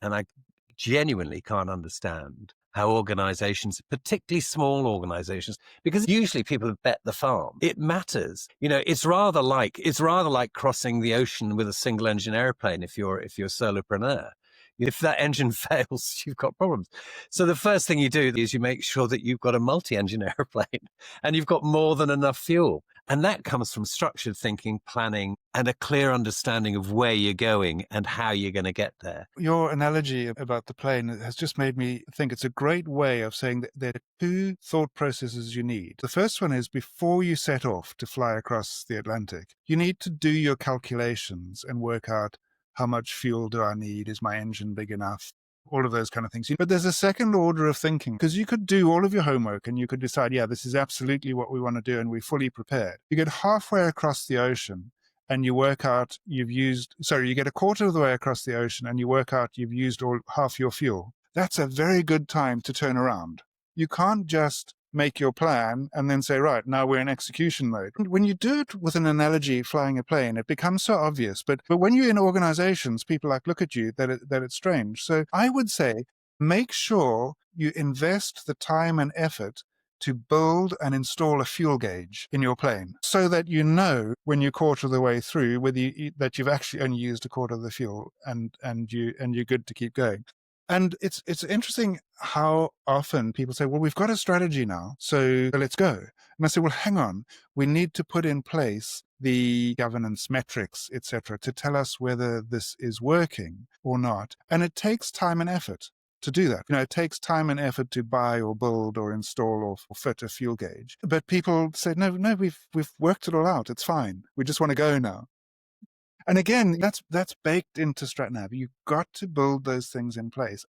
And I genuinely can't understand how organizations, particularly small organizations, because usually people have bet the farm. It matters. It's rather like crossing the ocean with a single engine airplane if you're a solopreneur. If that engine fails, you've got problems. So the first thing you do is you make sure that you've got a multi-engine airplane and you've got more than enough fuel. And that comes from structured thinking, planning, and a clear understanding of where you're going and how you're going to get there. Your analogy about the plane has just made me think it's a great way of saying that there are two thought processes you need. The first one is before you set off to fly across the Atlantic, you need to do your calculations and work out how much fuel do I need? Is my engine big enough? All of those kind of things. But there's a second order of thinking, because you could do all of your homework and you could decide, yeah, this is absolutely what we want to do and we're fully prepared. You get halfway across the ocean and you work out you get a quarter of the way across the ocean and you work out you've used half your fuel. That's a very good time to turn around. You can't just make your plan and then say, right, now we're in execution mode. When you do it with an analogy, flying a plane, it becomes so obvious. But when you're in organizations, people look at you that it's strange. So I would say, make sure you invest the time and effort to build and install a fuel gauge in your plane so that you know when you're quarter of the way through that you've actually only used a quarter of the fuel and you're good to keep going. And it's interesting how often people say, well, we've got a strategy now, so let's go. And I say, well, hang on, we need to put in place the governance metrics, etc., to tell us whether this is working or not. And it takes time and effort to do that. It takes time and effort to buy or build or install or fit a fuel gauge. But people say, no, we've worked it all out. It's fine. We just want to go now. And again, that's baked into StratNav. You've got to build those things in place.